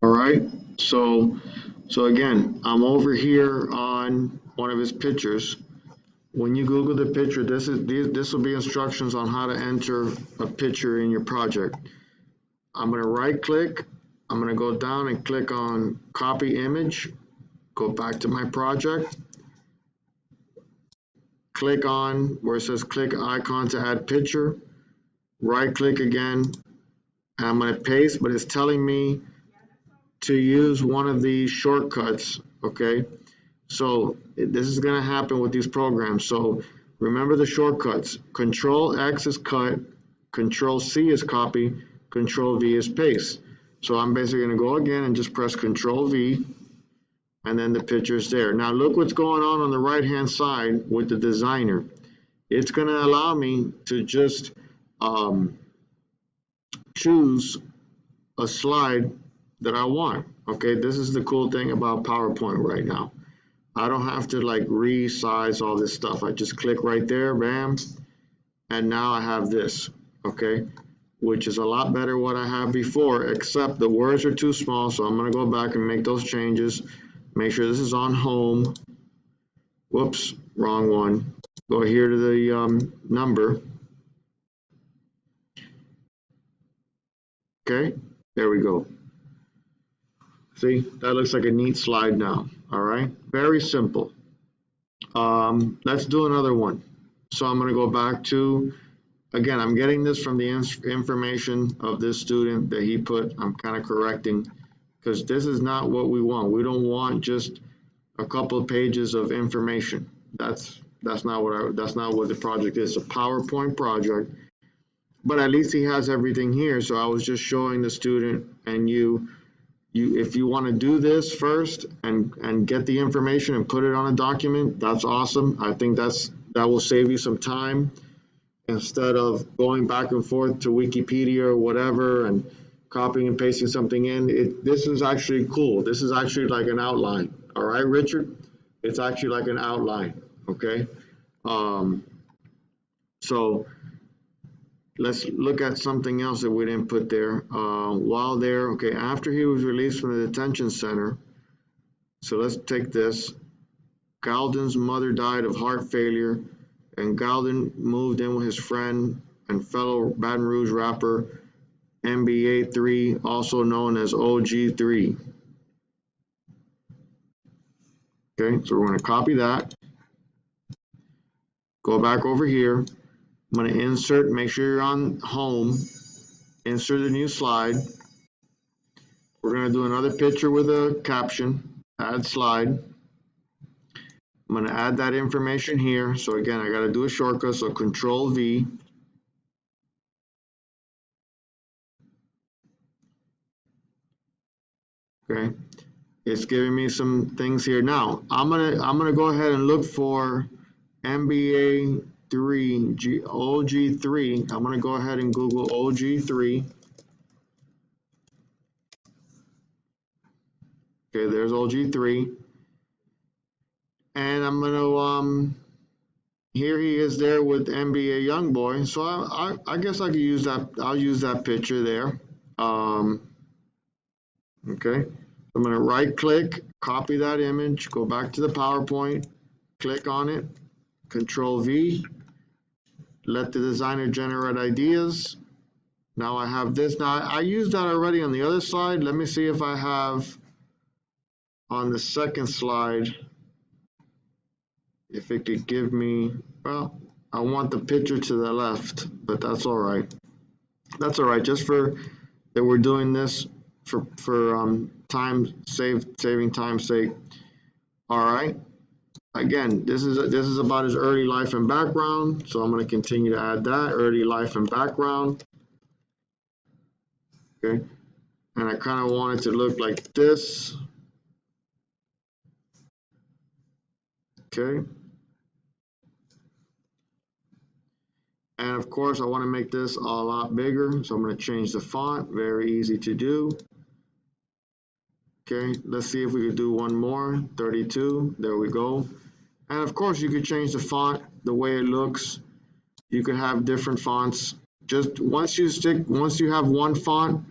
All right. So, so again, I'm over here on one of his pictures. When you Google the picture, this will be instructions on how to enter a picture in your project. I'm going to right click. I'm going to go down and click on copy image. Go back to my project. Click on where it says click icon to add picture. Right click again. And I'm going to paste, but it's telling me to use one of these shortcuts. Okay. So this is going to happen with these programs. So remember the shortcuts. Control X is cut, Control C is copy, Control V is paste. So I'm basically going to go again and just press Control V, and then the picture's there. Now look what's going on the right hand side with the designer. It's going to allow me to just um, choose a slide that I want. Okay, this is the cool thing about PowerPoint right now. I don't have to like resize all this stuff. I just click right there, bam, and now I have this, okay, which is a lot better what I have before, except the words are too small, so I'm gonna go back and make those changes. Make sure this is on home. Whoops, wrong one. Go here to the number. Okay, there we go. See, that looks like a neat slide now. All right, very simple. Let's do another one. So I'm going to go back to, again, I'm getting this from the information of this student that he put. I'm kind of correcting because this is not what we want. We don't want just a couple of pages of information. That's not what the project is. It's a PowerPoint project, but at least he has everything here. So I was just showing the student and you if you want to do this first and get the information and put it on a document, that's awesome. I think that will save you some time instead of going back and forth to Wikipedia or whatever and copying and pasting something in. This is actually cool. This is actually like an outline. All right, Richard? It's actually like an outline. Okay. Um, so let's look at something else that we didn't put there. While there, okay, after he was released from the detention center, so let's take this. Galden's mother died of heart failure, and Galden moved in with his friend and fellow Baton Rouge rapper NBA 3, also known as OG3. Okay, so we're going to copy that. Go back over here. I'm going to insert, make sure you're on home, insert a new slide. We're going to do another picture with a caption, add slide. I'm going to add that information here. So again, I got to do a shortcut, so Control V. Okay, it's giving me some things here. Now I'm gonna go ahead and look for MBA 3 OG3. I'm gonna go ahead and Google OG3. Okay, there's OG3, and I'm gonna here he is there with NBA Youngboy. So I guess I could use that. I'll use that picture there. Okay, I'm gonna right click, copy that image, go back to the PowerPoint, click on it, Control V, let the designer generate ideas. Now I have this. Now I used that already on the other slide. Let me see if I have on the second slide, if it could give me, well, I want the picture to the left, but that's all right. That's all right, just for that we're doing this for saving time's sake. All right. Again, this is about his early life and background, so I'm going to continue to add that early life and background. Okay, and I kind of want it to look like this. Okay, and of course I want to make this a lot bigger, so I'm going to change the font. Very easy to do. Okay, let's see if we could do one more. 32. There we go. And of course you could change the font, the way it looks. You could have different fonts. Just once you have one font,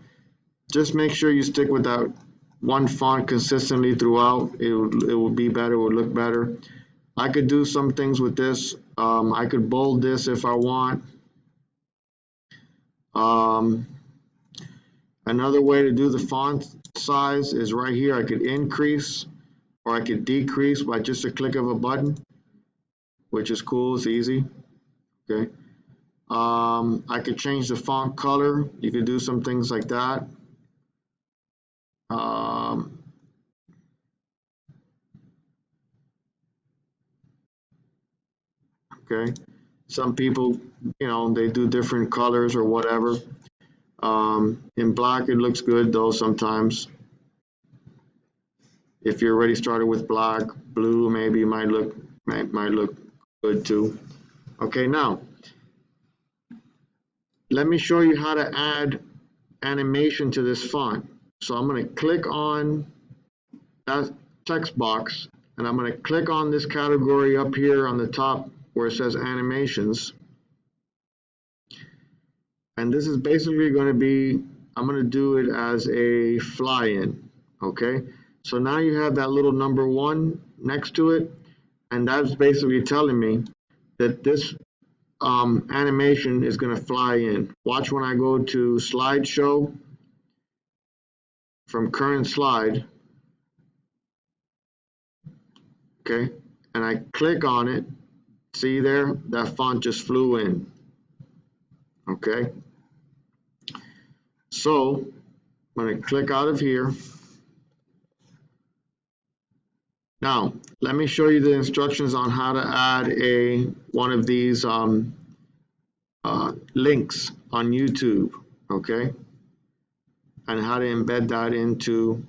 just make sure you stick with that one font consistently throughout, it would be better, it would look better. I could do some things with this. I could bold this if I want. Another way to do the font size is right here. I could increase or I could decrease by just a click of a button, which is cool, it's easy, okay? I could change the font color. You could do some things like that. Okay, some people, they do different colors or whatever. In black, it looks good though sometimes. If you're already started with black, blue maybe might look good too. Okay, now let me show you how to add animation to this font. So I'm going to click on that text box and I'm going to click on this category up here on the top where it says animations. And this is basically going to be, I'm going to do it as a fly-in, okay? So now you have that little number 1 next to it, and that's basically telling me that this animation is going to fly in. Watch when I go to slideshow from current slide, okay? And I click on it, see there, that font just flew in, okay? So I'm going to click out of here. Now, let me show you the instructions on how to add one of these links on YouTube, okay? And how to embed that into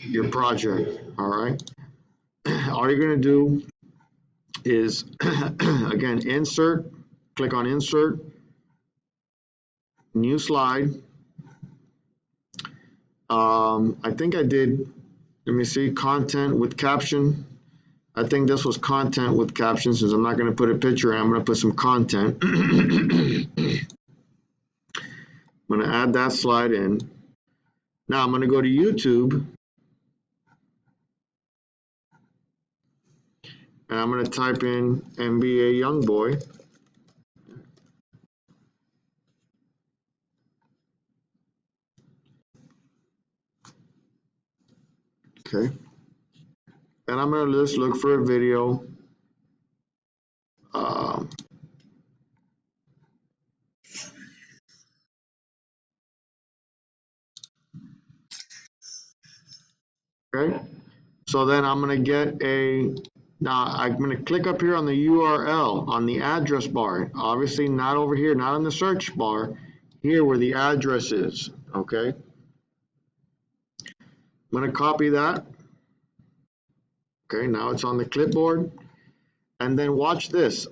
your project, all right? All you're gonna do is, again, insert, click on insert, new slide. I think I did, let me see, content with caption. I think this was content with captions, since I'm not going to put a picture in, I'm going to put some content. I'm going to add that slide in. Now I'm going to go to YouTube and I'm going to type in NBA Youngboy. Okay. And I'm going to just look for a video. Okay. So then I'm going to get now I'm going to click up here on the URL on the address bar. Obviously not over here, not on the search bar, here where the address is. Okay. I'm going to copy that. Okay, now it's on the clipboard. And then watch this.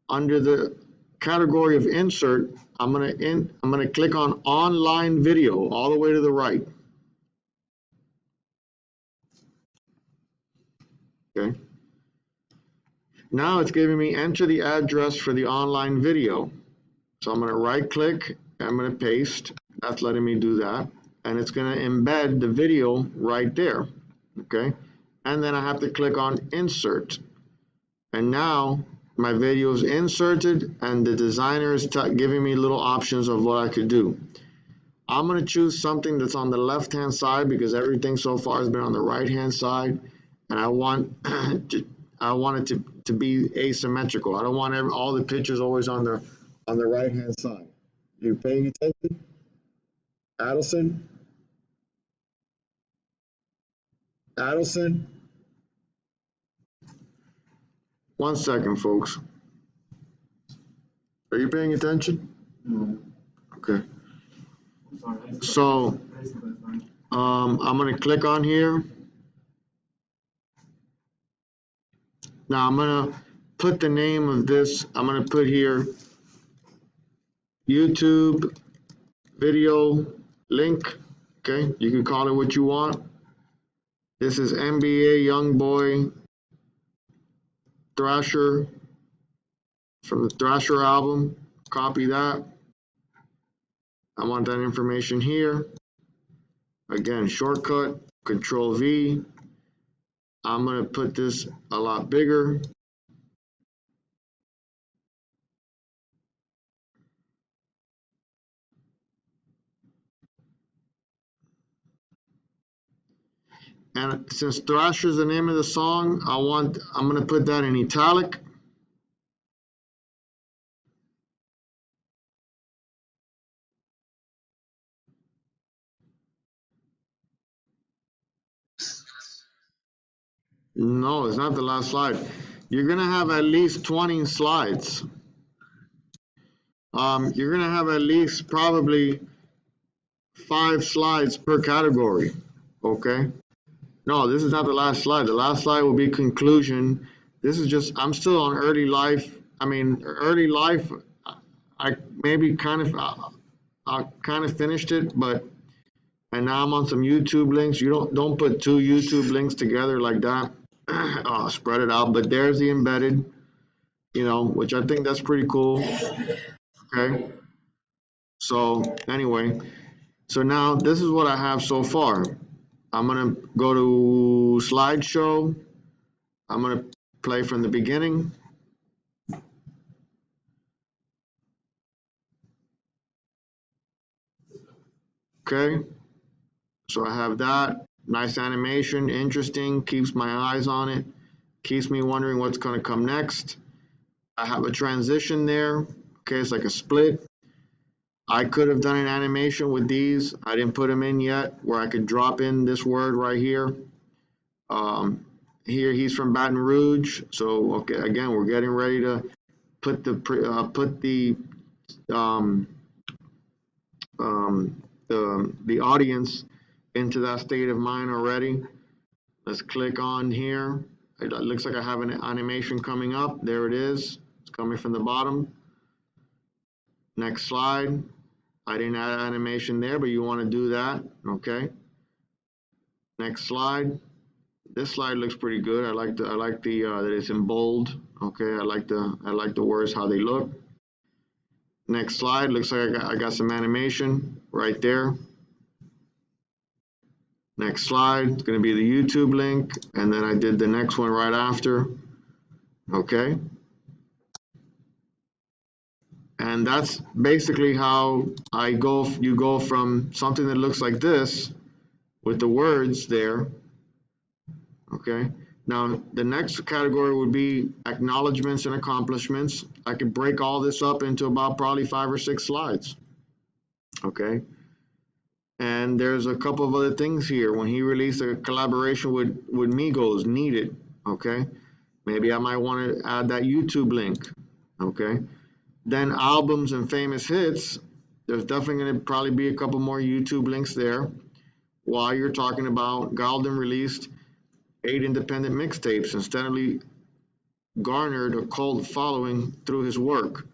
Under the category of insert, I'm gonna click on online video all the way to the right. Okay. Now it's giving me enter the address for the online video. So I'm gonna right click, I'm gonna paste. That's letting me do that. And it's gonna embed the video right there. Okay. And then I have to click on insert. And now my video is inserted and the designer is giving me little options of what I could do. I'm going to choose something that's on the left hand side because everything so far has been on the right hand side, and I want it to be asymmetrical. I don't want all the pictures always on the right hand side. You paying attention, Adelson? Adelson? 1 second, folks. Are you paying attention? No. Okay. So I'm going to click on here. Now I'm going to put the name of this. I'm going to put here YouTube video link. Okay, you can call it what you want. This is NBA Youngboy Thrasher from the Thrasher album. Copy that. I want that information here. Again, shortcut, Control V. I'm going to put this a lot bigger. And since Thrasher is the name of the song, I'm going to put that in italic. No, it's not the last slide. You're going to have at least 20 slides. You're going to have at least probably 5 slides per category. Okay. No, this is not the last slide. The last slide will be conclusion. This is just, I'm still on early life. I mean, early life, I maybe I kind of finished it, but, and now I'm on some YouTube links. You don't put 2 YouTube links together like that. Spread it out, but there's the embedded, which I think that's pretty cool. Okay. So anyway, so now this is what I have so far. I'm going to go to slideshow. I'm going to play from the beginning. Okay. So I have that. Nice animation, interesting, keeps my eyes on it, keeps me wondering what's going to come next. I have a transition there. Okay, it's like a split. I could have done an animation with these. I didn't put them in yet, where I could drop in this word right here. Here he's from Baton Rouge. So okay, again, we're getting ready to put the audience into that state of mind already. Let's click on here. It looks like I have an animation coming up. There it is. It's coming from the bottom. Next slide. I didn't add animation there, but you want to do that. Okay. Next slide. This slide looks pretty good. I like the that it's in bold. Okay. I like the words, how they look. Next slide. Looks like I got some animation right there. Next slide, it's going to be the YouTube link, and then I did the next one right after. Okay. And that's basically how you go from something that looks like this with the words there. Okay. Now, the next category would be acknowledgements and accomplishments. I could break all this up into about probably 5 or 6 slides. Okay. And there's a couple of other things here. When he released a collaboration with Migos, Needed, okay? Maybe I might want to add that YouTube link, okay? Then albums and famous hits, there's definitely going to probably be a couple more YouTube links there. While you're talking about Galden released 8 independent mixtapes and steadily garnered a cult following through his work.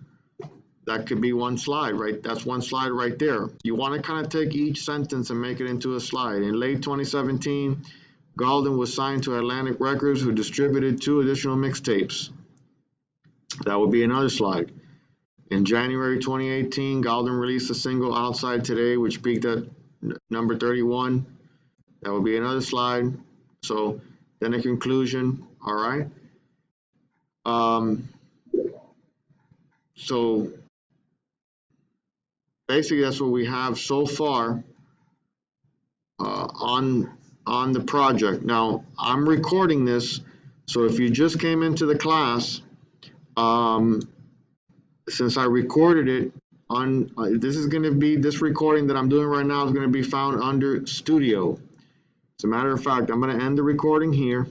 That could be one slide, right? That's one slide right there. You want to kind of take each sentence and make it into a slide. In late 2017, Galden was signed to Atlantic Records, who distributed 2 additional mixtapes. That would be another slide. In January 2018, Galden released a single, Outside Today, which peaked at number 31. That would be another slide. So then a conclusion, all right? So basically that's what we have so far on the project. Now I'm recording this, so if you just came into the class, since I recorded it on, this recording that I'm doing right now is going to be found under Studio. As a matter of fact, I'm going to end the recording here.